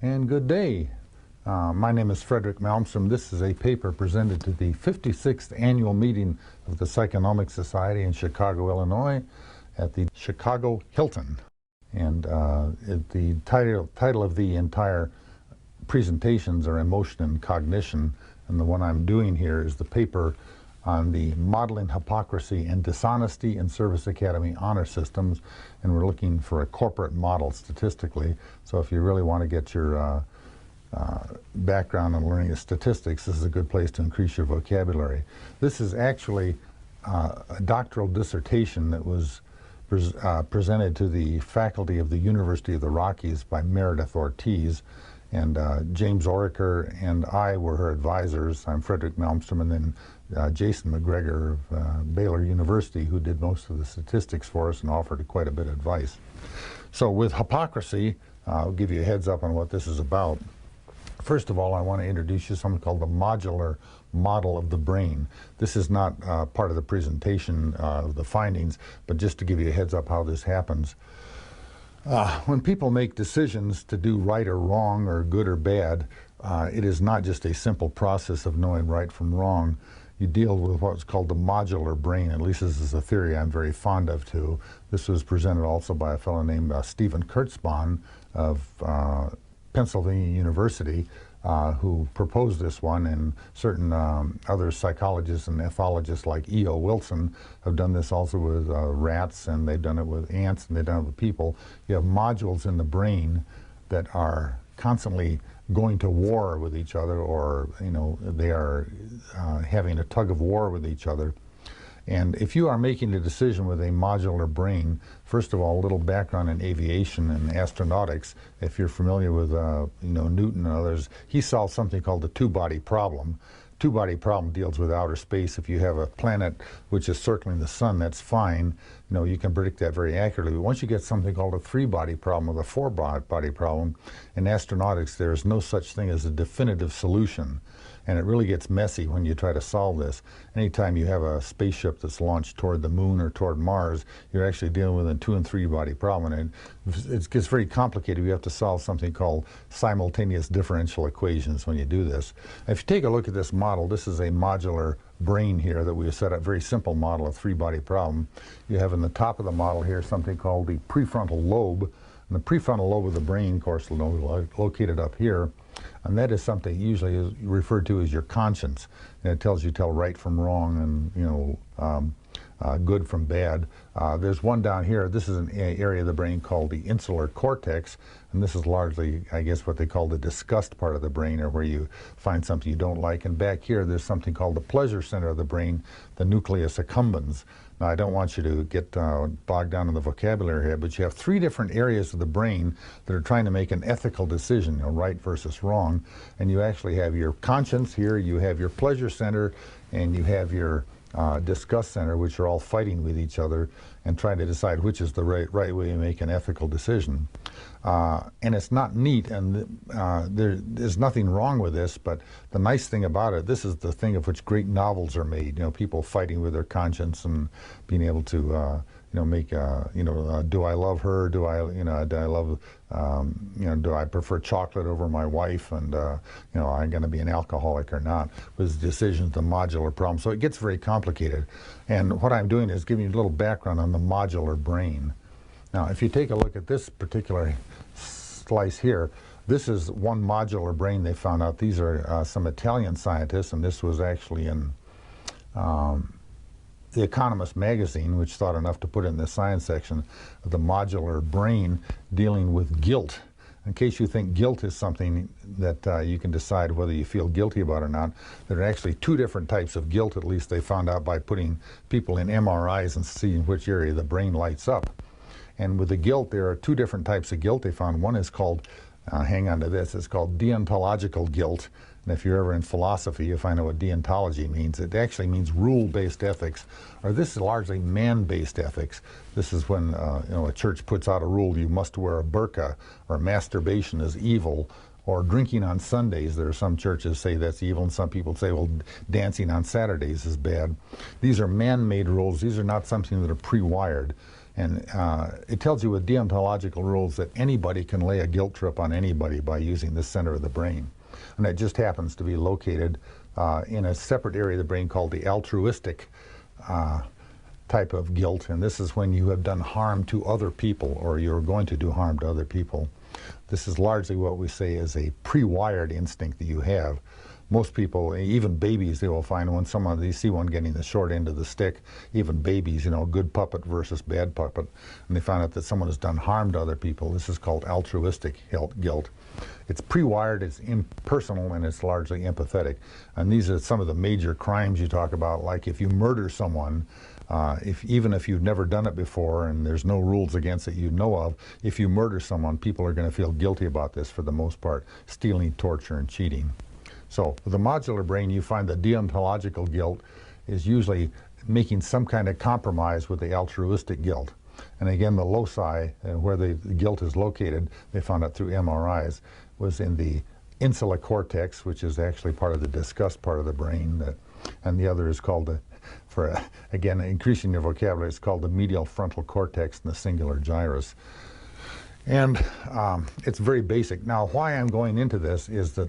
And good day. My name is Frederick Malmstrom. This is a paper presented to the 56th annual meeting of the Psychonomic Society in Chicago, Illinois, at the Chicago Hilton. And the title of the entire presentations are Emotion and Cognition, and the one I'm doing here is the paper on the Modeling Hypocrisy and Dishonesty in Service Academy Honor Systems, and we're looking for a corporate model statistically. So if you really want to get your background on learning of statistics, this is a good place to increase your vocabulary. This is actually a doctoral dissertation that was presented to the faculty of the University of the Rockies by Meredith Ortiz, and James Oriker and I were her advisors. I'm Frederick Malmstrom, and then Jason McGregor of Baylor University, who did most of the statistics for us and offered quite a bit of advice. So with hypocrisy, I'll give you a heads up on what this is about. First of all, I want to introduce you to something called the modular model of the brain. This is not part of the presentation of the findings, but just to give you a heads up how this happens. When people make decisions to do right or wrong or good or bad, it is not just a simple process of knowing right from wrong. You deal with what's called the modular brain. At least this is a theory I'm very fond of too. This was presented also by a fellow named Stephen Kurtzbahn of Pennsylvania University, who proposed this one, and certain other psychologists and ethologists like E.O. Wilson have done this also with rats, and they've done it with ants, and they've done it with people. You have modules in the brain that are constantly going to war with each other, or they are having a tug of war with each other. And if you are making a decision with a modular brain, first of all, a little background in aviation and astronautics. If you're familiar with Newton and others, he solved something called the two-body problem. Two-body problem deals with outer space. If you have a planet which is circling the sun, that's fine. You can predict that very accurately. But once you get something called a three-body problem or a four-body problem, in astronautics there is no such thing as a definitive solution. And it really gets messy when you try to solve this. Anytime you have a spaceship that's launched toward the moon or toward Mars, you're actually dealing with a two- and three-body problem. And it gets very complicated. You have to solve something called simultaneous differential equations when you do this. If you take a look at this model, this is a modular brain here that we have set up, very simple model, a three-body problem. You have in the top of the model here something called the prefrontal lobe. And the prefrontal lobe of the brain, of course, located up here. And that is something usually is referred to as your conscience. And it tells you right from wrong and good from bad. There's one down here. This is an area of the brain called the insular cortex, and this is largely, I guess, what they call the disgust part of the brain, or where you find something you don't like. And back here, there's something called the pleasure center of the brain, the nucleus accumbens. Now, I don't want you to get bogged down in the vocabulary here, but you have three different areas of the brain that are trying to make an ethical decision, right versus wrong. And you actually have your conscience here, you have your pleasure center, and you have your disgust center, which are all fighting with each other and trying to decide which is the right way to make an ethical decision. And it's not neat, and there's nothing wrong with this, but the nice thing about it, this is the thing of which great novels are made, people fighting with their conscience and being able to make do I love her, do I love do I prefer chocolate over my wife, and I'm going to be an alcoholic or not, was decisions, the modular problem. So it gets very complicated, and what I'm doing is giving you a little background on the modular brain. Now, if you take a look at this particular slice here, this is one modular brain they found out. These are some Italian scientists, and this was actually in The Economist magazine, which thought enough to put in the science section of the modular brain dealing with guilt. In case you think guilt is something that you can decide whether you feel guilty about or not, there are actually two different types of guilt, at least they found out by putting people in MRIs and seeing which area the brain lights up. And with the guilt, there are two different types of guilt they found. One is called, hang on to this, it's called deontological guilt. And if you're ever in philosophy, you find out what deontology means. It actually means rule-based ethics, or this is largely man-based ethics. This is when a church puts out a rule, you must wear a burqa, or masturbation is evil, or drinking on Sundays. There are some churches say that's evil, and some people say, well, dancing on Saturdays is bad. These are man-made rules. These are not something that are pre-wired. And it tells you with deontological rules that anybody can lay a guilt trip on anybody by using this center of the brain. And it just happens to be located in a separate area of the brain called the altruistic type of guilt. And this is when you have done harm to other people, or you're going to do harm to other people. This is largely what we say is a pre-wired instinct that you have. Most people, even babies, they will find when they see one getting the short end of the stick, even babies, you know, good puppet versus bad puppet, and they find out that someone has done harm to other people. This is called altruistic guilt. It's pre-wired, it's impersonal, and it's largely empathetic. And these are some of the major crimes you talk about, like if you murder someone, even if you've never done it before and there's no rules against it you know of, if you murder someone, people are going to feel guilty about this for the most part, stealing, torture, and cheating. So with the modular brain, you find that deontological guilt is usually making some kind of compromise with the altruistic guilt. And again, the loci where the guilt is located, they found out through MRIs, was in the insula cortex, which is actually part of the disgust part of the brain, and the other is called, again, increasing your vocabulary, it's called the medial frontal cortex and the singular gyrus. And it's very basic. Now, why I'm going into this is that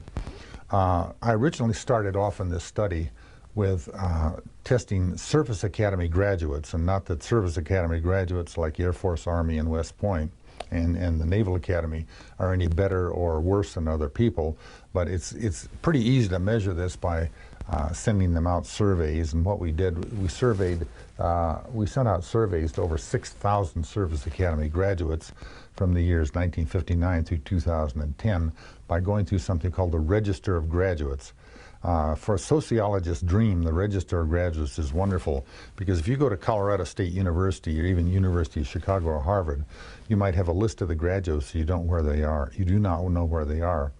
I originally started off in this study with testing Service Academy graduates, and not that Service Academy graduates like Air Force, Army, and West Point and the Naval Academy are any better or worse than other people, but it's pretty easy to measure this by sending them out surveys. And what we did, we sent out surveys to over 6,000 Service Academy graduates from the years 1959 through 2010 by going through something called the Register of Graduates. For a sociologist's dream, the Register of Graduates is wonderful, because if you go to Colorado State University or even University of Chicago or Harvard, you might have a list of the graduates, so you don't know where they are. You do not know where they are.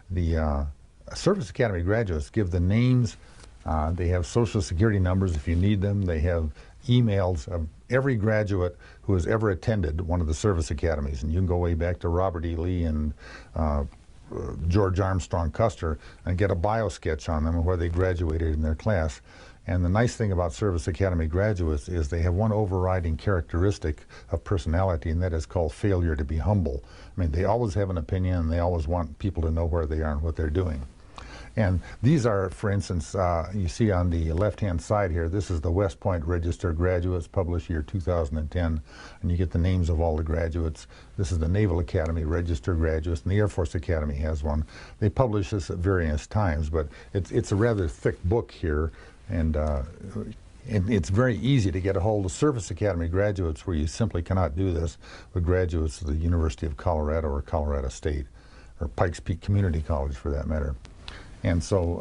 The Service Academy graduates give the names, they have social security numbers if you need them, they have emails of every graduate who has ever attended one of the service academies, and you can go way back to Robert E. Lee and George Armstrong Custer and get a bio sketch on them and where they graduated in their class. And the nice thing about Service Academy graduates is they have one overriding characteristic of personality, and that is called failure to be humble. I mean, they always have an opinion, and they always want people to know where they are and what they're doing. And these are, for instance, you see on the left-hand side here, this is the West Point Register Graduates, published year 2010, and you get the names of all the graduates. This is the Naval Academy Register Graduates, and the Air Force Academy has one. They publish this at various times, but it's a rather thick book here, and it's very easy to get a hold of Service Academy graduates, where you simply cannot do this with graduates of the University of Colorado or Colorado State, or Pikes Peak Community College for that matter. And so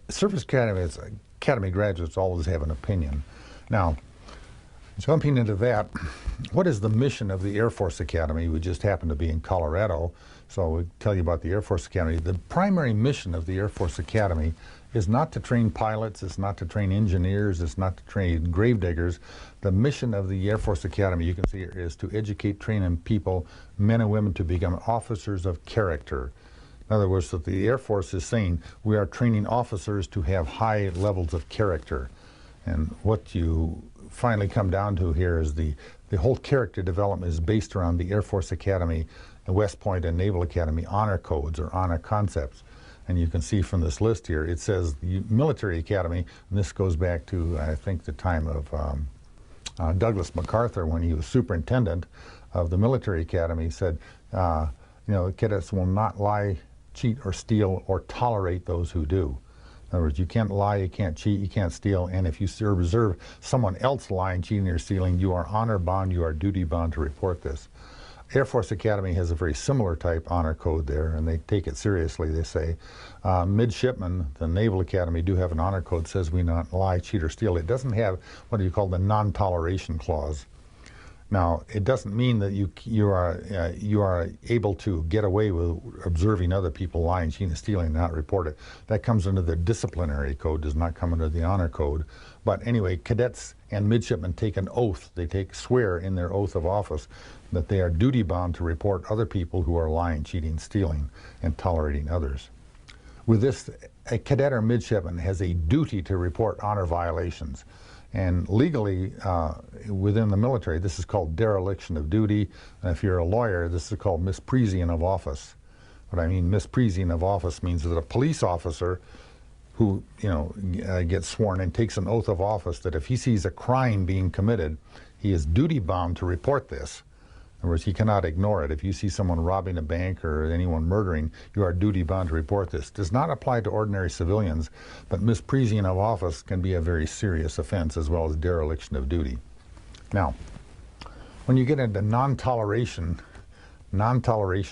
Service Academy graduates always have an opinion. Now, jumping into that, what is the mission of the Air Force Academy? We just happen to be in Colorado, so we'll tell you about the Air Force Academy. The primary mission of the Air Force Academy is not to train pilots, it's not to train engineers, it's not to train gravediggers. The mission of the Air Force Academy, you can see here, is to educate, train, and people, men and women, to become officers of character. In other words, that the Air Force is saying we are training officers to have high levels of character. And what you finally come down to here is the whole character development is based around the Air Force Academy, the West Point and Naval Academy honor codes or honor concepts. And you can see from this list here, it says the Military Academy, and this goes back to, I think, the time of Douglas MacArthur, when he was superintendent of the Military Academy, said, you know, cadets will not lie, cheat, or steal, or tolerate those who do. In other words, you can't lie, you can't cheat, you can't steal, and if you observe someone else lying, cheating, or stealing, you are honor bound, you are duty bound to report this. Air Force Academy has a very similar type honor code there, and they take it seriously, they say. Midshipmen, the Naval Academy, do have an honor code that says we not lie, cheat, or steal. It doesn't have what you call the non-toleration clause. Now, it doesn't mean that you are able to get away with observing other people lying, cheating, and stealing, and not report it. That comes under the disciplinary code, does not come under the honor code. But anyway, cadets and midshipmen take an oath. They swear in their oath of office that they are duty bound to report other people who are lying, cheating, stealing, and tolerating others. With this, a cadet or midshipman has a duty to report honor violations. And legally, within the military, this is called dereliction of duty. And if you're a lawyer, this is called misprision of office. What I mean, misprision of office means that a police officer who, gets sworn and takes an oath of office, that if he sees a crime being committed, he is duty-bound to report this. In other words, he cannot ignore it. If you see someone robbing a bank or anyone murdering, you are duty-bound to report this. Does not apply to ordinary civilians, but misprision of office can be a very serious offense, as well as dereliction of duty. Now, when you get into non-toleration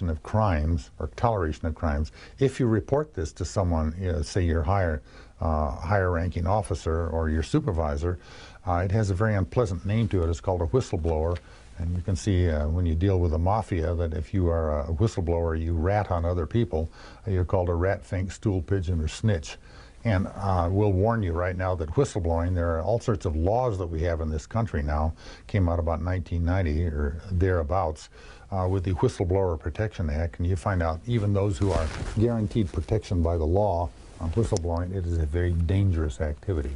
of crimes, or toleration of crimes, if you report this to someone, say your higher-ranking officer or your supervisor, it has a very unpleasant name to it. It's called a whistleblower. And you can see when you deal with the mafia that if you are a whistleblower, you rat on other people, you're called a rat, fink, stool pigeon, or snitch. And we'll warn you right now that whistleblowing, there are all sorts of laws that we have in this country now, came out about 1990 or thereabouts, with the Whistleblower Protection Act, and you find out even those who are guaranteed protection by the law on whistleblowing, it is a very dangerous activity.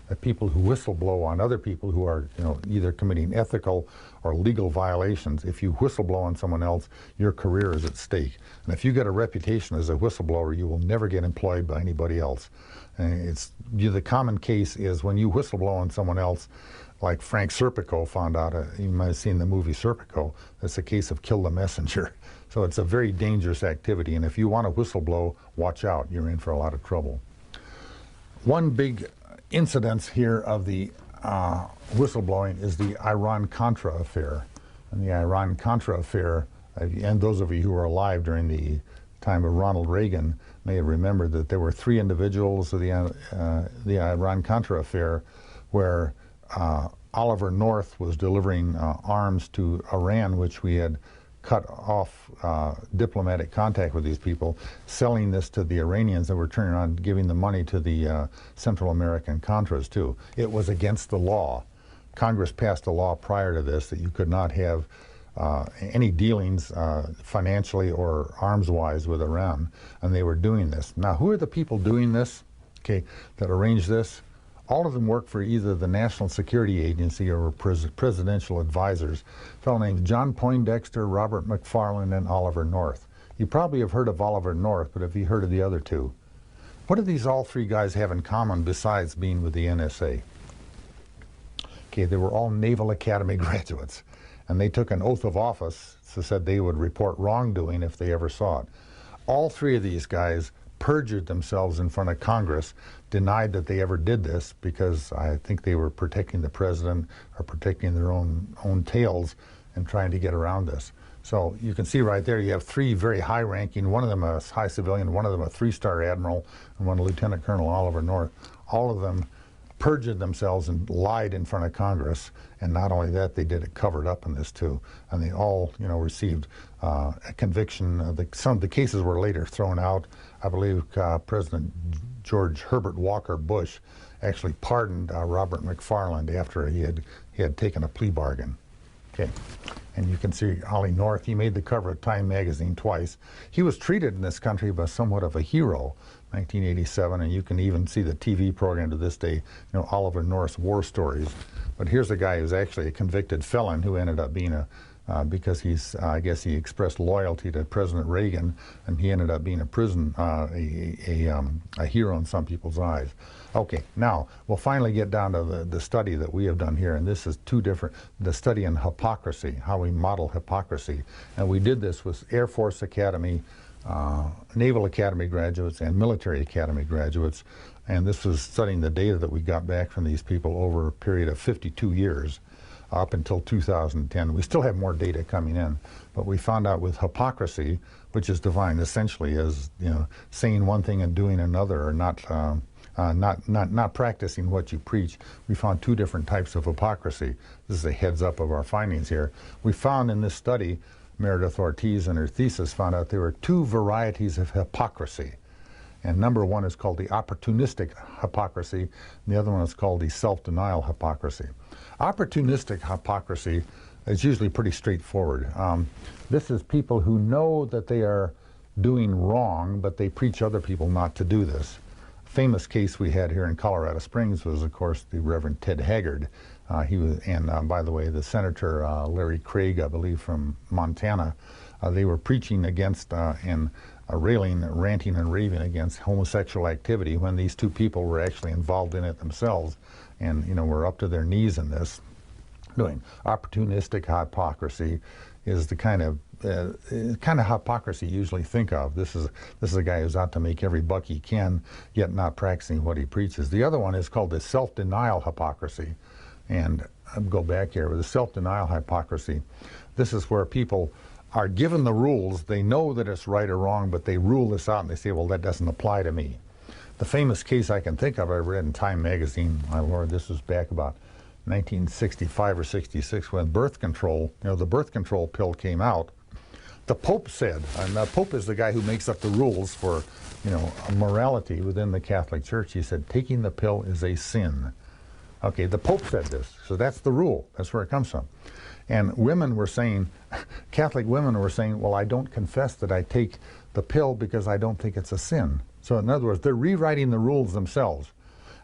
That people who whistleblow on other people who are, either committing ethical or legal violations, if you whistleblow on someone else, your career is at stake. And if you get a reputation as a whistleblower, you will never get employed by anybody else. And the common case is when you whistleblow on someone else, like Frank Serpico found out, you might have seen the movie Serpico, that's a case of kill the messenger. So it's a very dangerous activity, and if you want to whistleblow, watch out, you're in for a lot of trouble. One big incidence here of the whistleblowing is the IranContra Affair. And the IranContra Affair, and those of you who were alive during the time of Ronald Reagan may have remembered that there were 3 individuals of the IranContra Affair where Oliver North was delivering arms to Iran, which we had cut off diplomatic contact with these people, selling this to the Iranians that were turning around and giving the money to the Central American Contras too. It was against the law. Congress passed a law prior to this that you could not have any dealings financially or arms-wise with Iran, and they were doing this. Now, who are the people doing this, that arranged this? All of them work for either the National Security Agency or presidential advisors. A fellow named John Poindexter, Robert McFarland, and Oliver North. You probably have heard of Oliver North, but have you heard of the other 2? What do these all 3 guys have in common besides being with the NSA? They were all Naval Academy graduates, and they took an oath of office that said they would report wrongdoing if they ever saw it. All 3 of these guys perjured themselves in front of Congress, denied that they ever did this because I think they were protecting the president or protecting their own tails and trying to get around this. So you can see right there you have 3 very high-ranking, one of them a high civilian, one of them a 3-star admiral, and one Lieutenant Colonel Oliver North. All of them perjured themselves and lied in front of Congress, and not only that, they did it covered up in this too, and they all received a conviction. Some of the cases were later thrown out. I believe President George Herbert Walker Bush actually pardoned Robert McFarland after he had taken a plea bargain. And you can see Ollie North, he made the cover of Time magazine twice. He was treated in this country by somewhat of a hero, 1987, and you can even see the TV program to this day, Oliver North's War Stories. But here's a guy who's actually a convicted felon who ended up being because I guess he expressed loyalty to President Reagan, and he ended up being a hero in some people's eyes. Okay, now we'll finally get down to the study that we have done here, and this is the study in hypocrisy, how we model hypocrisy. And we did this with Air Force Academy, Naval Academy graduates, and Military Academy graduates. And this was studying the data that we got back from these people over a period of 52 years. Up until 2010. We still have more data coming in, but we found out with hypocrisy, which is defined essentially as saying one thing and doing another, or not practicing what you preach. We found 2 different types of hypocrisy. This is a heads up of our findings here. We found in this study, Meredith Ortiz in her thesis found out there were 2 varieties of hypocrisy. And number 1 is called the opportunistic hypocrisy, and the other one is called the self-denial hypocrisy. Opportunistic hypocrisy is usually pretty straightforward. This is people who know that they are doing wrong, but they preach other people not to do this. famous case we had here in Colorado Springs was, of course, the Reverend Ted Haggard. He was, and by the way, the Senator Larry Craig, I believe, from Montana, they were preaching against and ranting and raving against homosexual activity when these two people were actually involved in it themselves, and were up to their knees in this. Doing opportunistic hypocrisy is the kind of hypocrisy you usually think of. This is a guy who's out to make every buck he can, yet not practicing what he preaches. The other one is called the self-denial hypocrisy. And I'll go back here with the self-denial hypocrisy. This is where people are given the rules, they know that it's right or wrong, but they rule this out and they say, well, that doesn't apply to me. The famous case I can think of, I read in Time magazine, my lord, this was back about 1965 or 66 when birth control, the birth control pill came out. The Pope said, and the Pope is the guy who makes up the rules for, morality within the Catholic Church. He said, taking the pill is a sin. Okay, the Pope said this, so that's the rule. That's where it comes from. And women were saying, Catholic women were saying, well, I don't confess that I take the pill because I don't think it's a sin. So in other words, they're rewriting the rules themselves.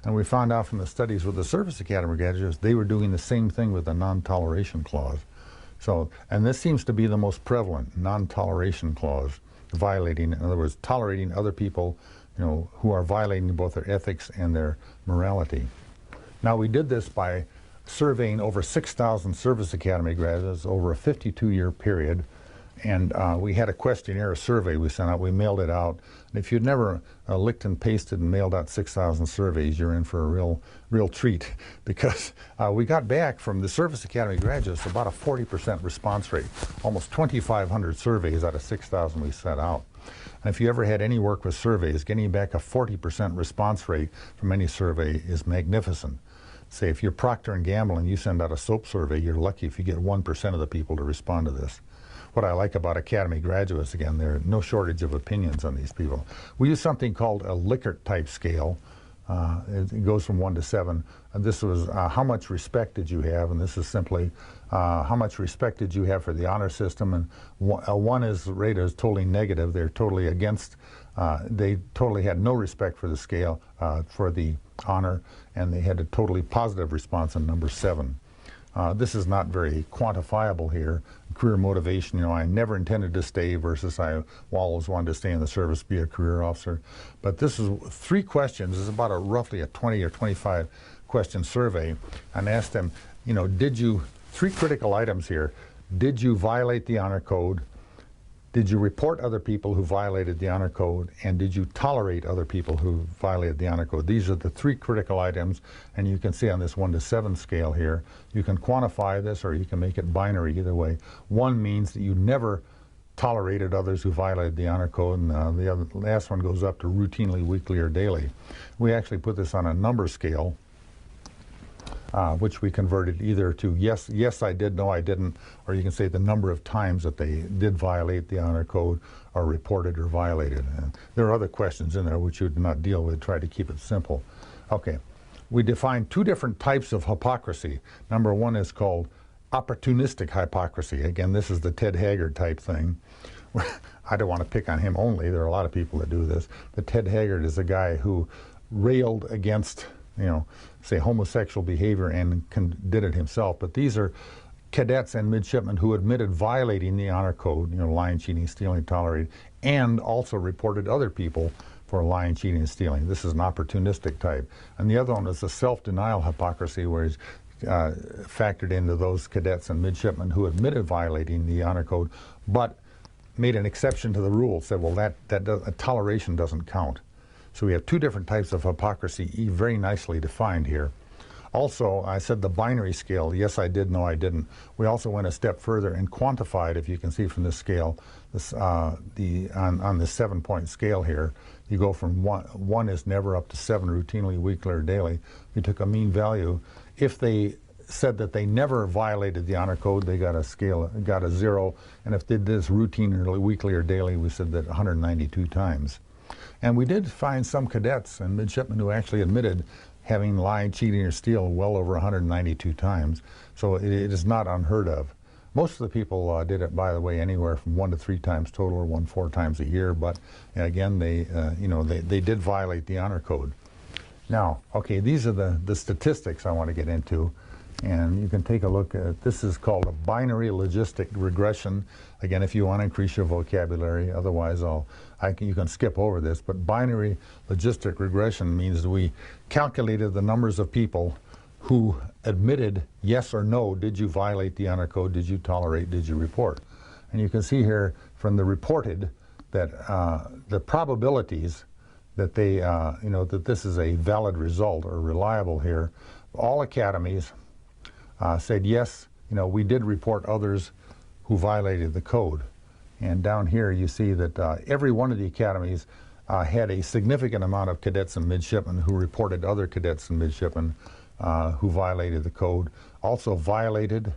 And we found out from the studies with the Service Academy graduates, they were doing the same thing with the non-toleration clause. So, and this seems to be the most prevalent, non-toleration clause, violating, in other words, tolerating other people, who are violating both their ethics and their morality. Now, we did this by surveying over 6,000 Service Academy graduates over a 52-year period, and we had a questionnaire, a survey we sent out. We mailed it out. And if you'd never licked and pasted and mailed out 6,000 surveys, you're in for a real treat, because we got back from the Service Academy graduates about a 40% response rate, almost 2,500 surveys out of 6,000 we sent out. And if you ever had any work with surveys, getting back a 40% response rate from any survey is magnificent. Say if you're Procter & Gamble and you send out a soap survey, you're lucky if you get 1% of the people to respond to this. What I like about Academy graduates, again, there are no shortage of opinions on these people. We use something called a Likert type scale. It goes from 1 to 7. And this was how much respect did you have, and this is simply how much respect did you have for the honor system, and 1 is rated as totally negative. They're totally against, they totally had no respect for the scale, for the honor, and they had a totally positive response on number 7. This is not very quantifiable here. Career motivation, I never intended to stay versus I always wanted to stay in the service, be a career officer. But this is 3 questions. This is about roughly a 20 or 25 question survey, and asked them, did you, 3 critical items here. Did you violate the honor code? Did you report other people who violated the honor code? And did you tolerate other people who violated the honor code? These are the 3 critical items, and you can see on this 1 to 7 scale here, you can quantify this or you can make it binary either way. 1 means that you never tolerated others who violated the honor code, and the last one goes up to routinely, weekly, or daily. We actually put this on a number scale, which we converted either to yes I did, no I didn't, or you can say the number of times that they did violate the honor code or reported or violated. And there are other questions in there which you do not deal with, try to keep it simple. Okay, we defined 2 different types of hypocrisy. Number 1 is called opportunistic hypocrisy. Again, this is the Ted Haggard type thing. I don't want to pick on him only, there are a lot of people that do this, but Ted Haggard is a guy who railed against say homosexual behavior and did it himself. But these are cadets and midshipmen who admitted violating the honor code, lying, cheating, stealing, tolerated, and also reported other people for lying, cheating, and stealing. This is an opportunistic type. And the other one is a self-denial hypocrisy, where he's factored into those cadets and midshipmen who admitted violating the honor code, but made an exception to the rule, said, well, that toleration doesn't count. So we have 2 different types of hypocrisy, very nicely defined here. Also, I said the binary scale, yes I did, no I didn't. We also went a step further and quantified, if you can see from this scale, this, on the 7-point scale here, you go from 1 is never up to 7, routinely, weekly, or daily. We took a mean value. If they said that they never violated the honor code, they got a scale, got a 0. And if they did this routine or weekly or daily, we said that 192 times. And we did find some cadets and midshipmen who actually admitted having lied, cheating, or steal well over 192 times. So it is not unheard of. Most of the people did it, by the way, anywhere from 1 to 3 times total, or 4 times a year. But again, they did violate the honor code. Now, okay, these are the statistics I want to get into. And you can take a look at, this is called a binary logistic regression. Again, if you want to increase your vocabulary, otherwise you can skip over this. But binary logistic regression means we calculated the numbers of people who admitted yes or no, did you violate the honor code, did you tolerate, did you report? And you can see here from the reported that the probabilities that they, that this is a valid result or reliable here, all academies said yes, we did report others who violated the code. And down here you see that every one of the academies had a significant amount of cadets and midshipmen who reported other cadets and midshipmen who violated the code. Also violated,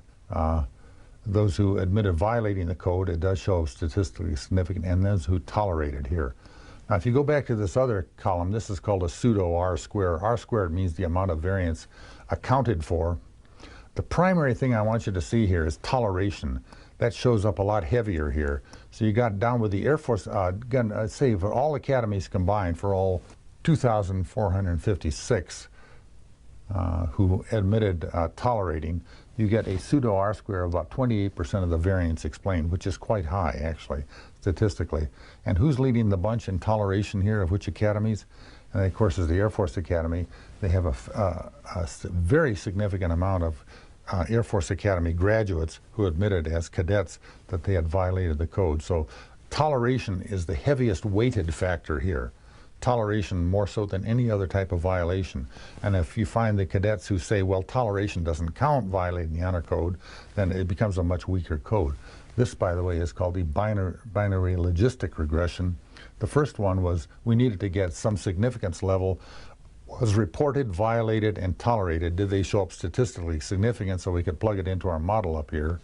those who admitted violating the code, it does show statistically significant, and those who tolerated here. Now if you go back to this other column, this is called a pseudo R-square. R-squared means the amount of variance accounted for. The primary thing I want you to see here is toleration. That shows up a lot heavier here. So you got down with the Air Force, say for all academies combined, for all 2,456 who admitted tolerating, you get a pseudo R-square of about 28% of the variance explained, which is quite high, actually, statistically. And who's leading the bunch in toleration here, of which academies? And of course, is the Air Force Academy. They have a very significant amount of Air Force Academy graduates who admitted as cadets that they had violated the code. So toleration is the heaviest weighted factor here. Toleration more so than any other type of violation. And if you find the cadets who say, well, toleration doesn't count violating the honor code, then it becomes a much weaker code. This, by the way, is called the binary logistic regression. The first one was we needed to get some significance level. Was reported, violated, and tolerated. Did they show up statistically significant so we could plug it into our model up here?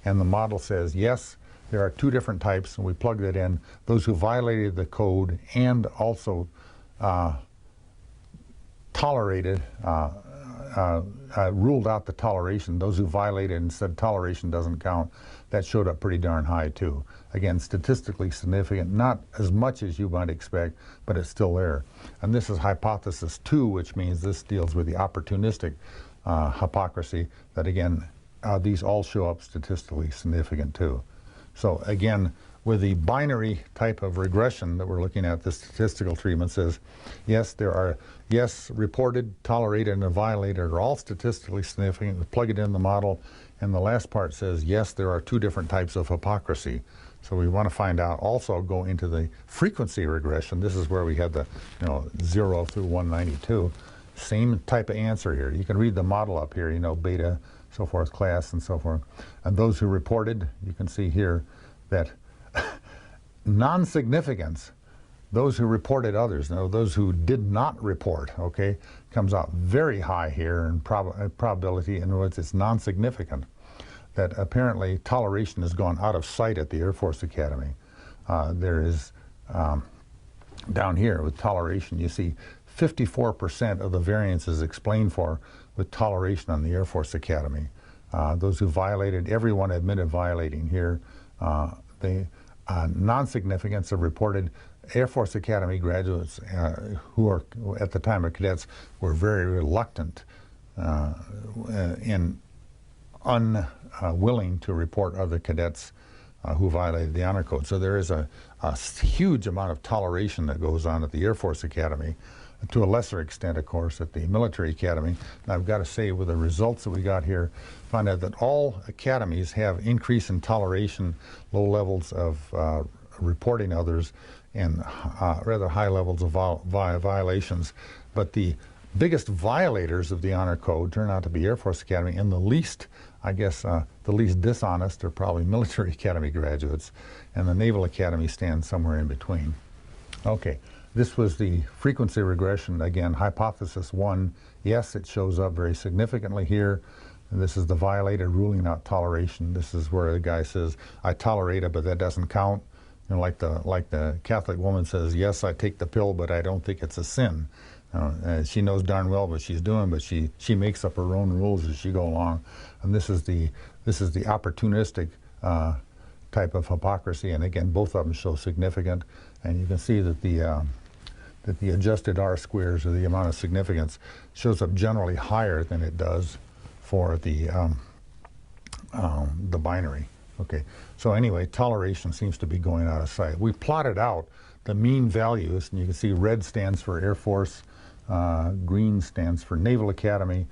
And the model says, yes, there are 2 different types, and we plugged it in. Those who violated the code and also tolerated, ruled out the toleration. Those who violated and said toleration doesn't count, that showed up pretty darn high too. Again, statistically significant, not as much as you might expect, but it's still there. And this is hypothesis 2, which means this deals with the opportunistic hypocrisy, that again, these all show up statistically significant too. So again, with the binary type of regression that we're looking at, the statistical treatment says, yes, there are, yes, reported, tolerated, and violated are all statistically significant. We plug it in the model, and the last part says, yes, there are 2 different types of hypocrisy. So we want to find out, also go into the frequency regression. This is where we had the 0 through 192. Same type of answer here. You can read the model up here, beta, so forth, class, and so forth. And those who reported, you can see here that non-significance, those who reported others, those who did not report, okay, comes out very high here in probability. In other words, it's non-significant. That apparently toleration has gone out of sight at the Air Force Academy. There is, down here with toleration, you see 54% of the variance is explained for with toleration on the Air Force Academy. Those who violated, everyone admitted violating here. The non-significance of reported Air Force Academy graduates who are, at the time of cadets, were very reluctant and unwilling to report other cadets who violated the honor code. So there is a huge amount of toleration that goes on at the Air Force Academy, to a lesser extent, of course, at the Military Academy. And I've got to say, with the results that we got here, find out that all academies have increase in toleration, low levels of reporting others, and rather high levels of violations. But the biggest violators of the honor code turn out to be Air Force Academy, and the least, I guess, the least dishonest are probably Military Academy graduates, and the Naval Academy stands somewhere in between. Okay. This was the frequency regression. Again, hypothesis 1, yes, it shows up very significantly here. And this is the violated ruling out toleration. This is where the guy says, I tolerate it, but that doesn't count. Like the Catholic woman says, yes, I take the pill, but I don't think it's a sin. She knows darn well what she's doing, but she makes up her own rules as she go along. And this is the opportunistic type of hypocrisy. And again, both of them show significant. And you can see that the adjusted R squares, or the amount of significance, shows up generally higher than it does for the binary. Okay. So anyway, toleration seems to be going out of sight. We plotted out the mean values, and you can see red stands for Air Force, green stands for Naval Academy,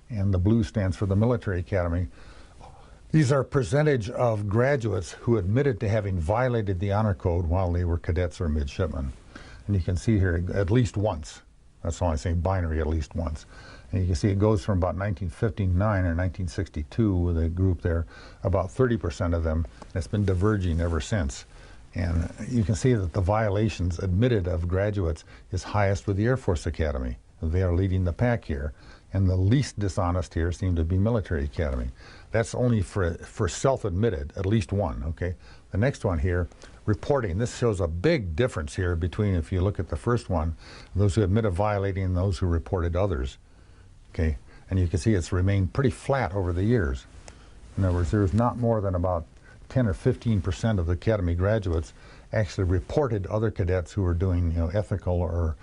and the blue stands for the Military Academy. These are percentage of graduates who admitted to having violated the honor code while they were cadets or midshipmen. And you can see here at least once. That's all I'm saying, binary, at least once. And you can see it goes from about 1959 or 1962 with a group there, about 30% of them. And it's been diverging ever since. And you can see that the violations admitted of graduates is highest with the Air Force Academy. They are leading the pack here. And the least dishonest here seem to be Military Academy. That's only for self-admitted, at least one, okay? The next one here, reporting. This shows a big difference here between, if you look at the first one, those who admitted violating and those who reported others, okay? And you can see it's remained pretty flat over the years. In other words, there's not more than about 10 or 15% of the Academy graduates actually reported other cadets who were doing, ethical or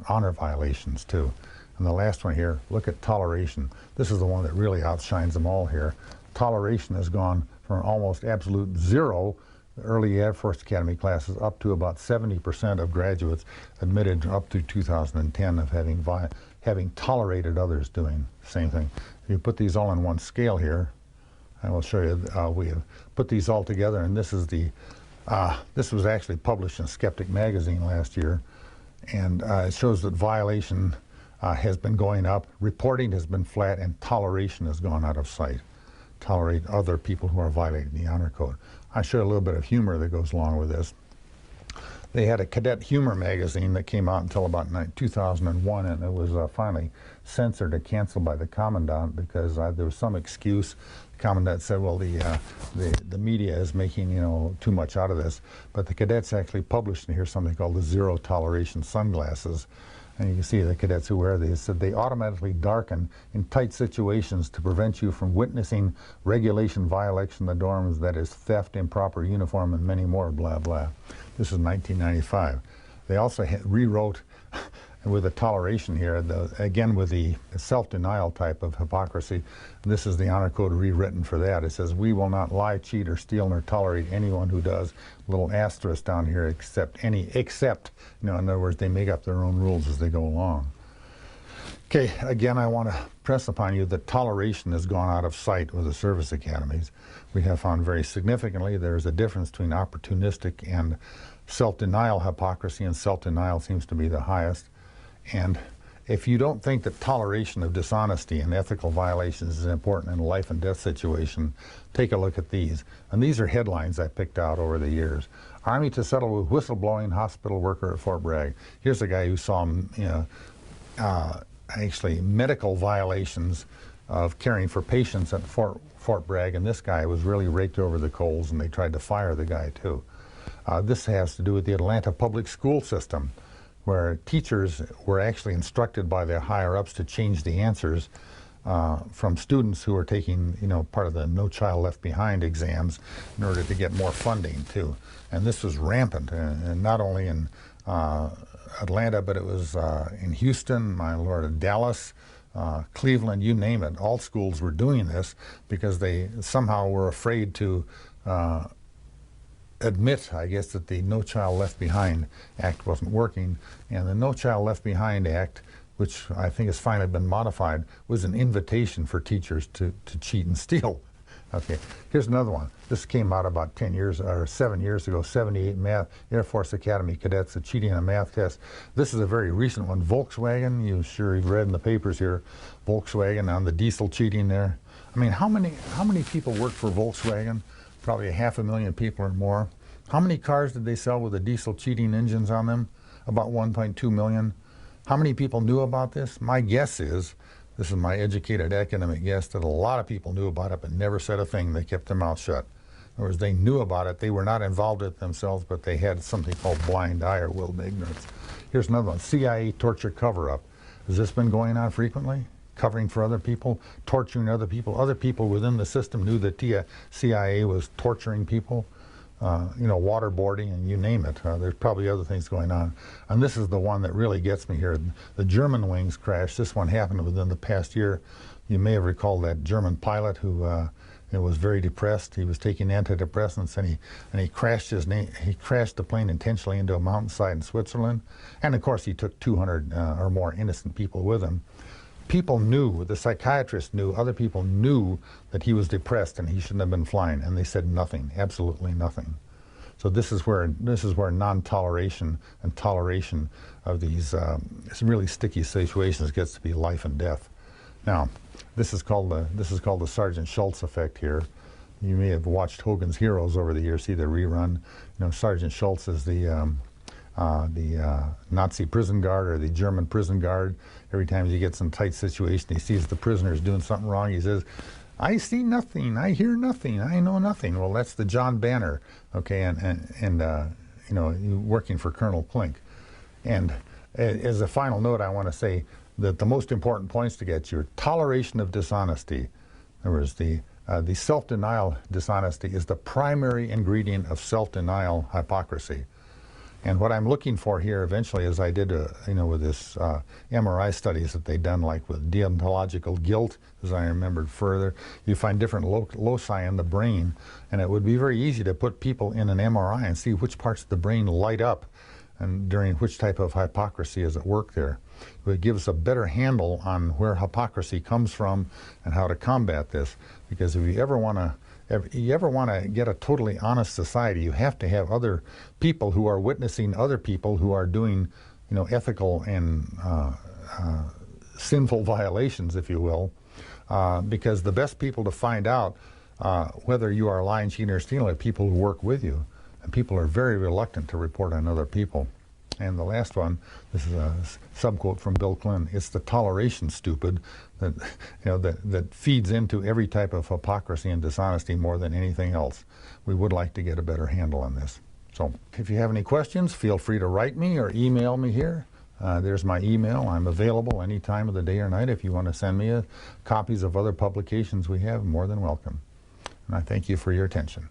honor violations too. And the last one here, look at toleration. This is the one that really outshines them all here. Toleration has gone from almost absolute zero, the early Air Force Academy classes, up to about 70% of graduates admitted up to 2010 of having tolerated others doing the same thing. If you put these all in one scale here, I will show you, we have put these all together, and this is this was actually published in Skeptic magazine last year, and it shows that violation has been going up, reporting has been flat, and toleration has gone out of sight. Tolerate other people who are violating the honor code. I showed a little bit of humor that goes along with this. They had a cadet humor magazine that came out until about 2001, and it was finally censored and canceled by the commandant because there was some excuse. The commandant said, well, the media is making too much out of this, but the cadets actually published in here something called the zero toleration sunglasses. And you can see the cadets who wear these said they automatically darken in tight situations to prevent you from witnessing regulation violation of the dorms, that is theft, improper uniform, and many more, blah, blah. This is 1995. They also rewrote with the toleration here, again with the self-denial type of hypocrisy. This is the honor code rewritten for that. It says, we will not lie, cheat, or steal, nor tolerate anyone who does. Little asterisk down here, except, in other words, they make up their own rules as they go along. Okay, again, I want to press upon you that toleration has gone out of sight with the service academies. We have found very significantly there's a difference between opportunistic and self-denial hypocrisy, and self-denial seems to be the highest. And if you don't think that toleration of dishonesty and ethical violations is important in a life and death situation, take a look at these. And these are headlines I picked out over the years. Army to settle with whistleblowing hospital worker at Fort Bragg. Here's a guy who saw actually medical violations of caring for patients at Fort Bragg, and this guy was really raked over the coals, and they tried to fire the guy too. This has to do with the Atlanta public school system, where teachers were actually instructed by their higher-ups to change the answers from students who were taking, part of the No Child Left Behind exams in order to get more funding too. And this was rampant, and not only in Atlanta, but it was in Houston, my lord, Dallas, Cleveland, you name it. All schools were doing this because they somehow were afraid to admit, I guess, that the No Child Left Behind Act wasn't working. And the No Child Left Behind Act, which I think has finally been modified, was an invitation for teachers to cheat and steal. Okay, here's another one. This came out about 7 years ago, 78 Air Force Academy cadets cheating on a math test. This is a very recent one. Volkswagen, you've read in the papers here, Volkswagen on the diesel cheating there. I mean, how many people work for Volkswagen? Probably 500,000 people or more. How many cars did they sell with the diesel cheating engines on them? About 1.2 million. How many people knew about this? My guess is, this is my educated academic guess, that a lot of people knew about it but never said a thing. They kept their mouth shut. In other words, they knew about it. They were not involved in it themselves, but they had something called blind eye or willed ignorance. Here's another one, CIA torture cover-up. Has this been going on frequently? Covering for other people, torturing other people. Other people within the system knew that the CIA was torturing people, waterboarding, and you name it. There's probably other things going on. And this is the one that really gets me here. The German wings crash. This one happened within the past year. You may have recalled that German pilot who was very depressed. He was taking antidepressants, and he crashed the plane intentionally into a mountainside in Switzerland. And of course, he took 200 or more innocent people with him. People knew, the psychiatrist knew, other people knew that he was depressed and he shouldn't have been flying, and they said nothing, absolutely nothing. So this is where non-toleration and toleration of these really sticky situations gets to be life and death. Now, this is called the Sergeant Schultz effect here. You may have watched Hogan's Heroes over the years, see the rerun. Sergeant Schultz is the Nazi prison guard or the German prison guard. Every time he gets in a tight situation, he sees the prisoners doing something wrong, he says, "I see nothing, I hear nothing, I know nothing." Well, that's the John Banner, okay, and working for Colonel Klink. And as a final note, I want to say that the most important points to get your toleration of dishonesty. In other words, the self-denial dishonesty is the primary ingredient of self-denial hypocrisy. And what I'm looking for here eventually, as I did, with this MRI studies that they've done, like with deontological guilt, as I remembered further, you find different loci in the brain, and it would be very easy to put people in an MRI and see which parts of the brain light up and during which type of hypocrisy is at work there. It would give us a better handle on where hypocrisy comes from and how to combat this. Because if you ever want to get a totally honest society, you have to have other people who are witnessing other people who are doing, ethical and sinful violations, if you will. Because the best people to find out whether you are lying, cheating, or stealing are people who work with you. And people are very reluctant to report on other people. And the last one, this is a subquote from Bill Clinton, "It's the toleration, stupid, that feeds into every type of hypocrisy and dishonesty more than anything else." We would like to get a better handle on this. So if you have any questions, feel free to write me or email me here. There's my email. I'm available any time of the day or night. If you want to send me copies of other publications we have, more than welcome. And I thank you for your attention.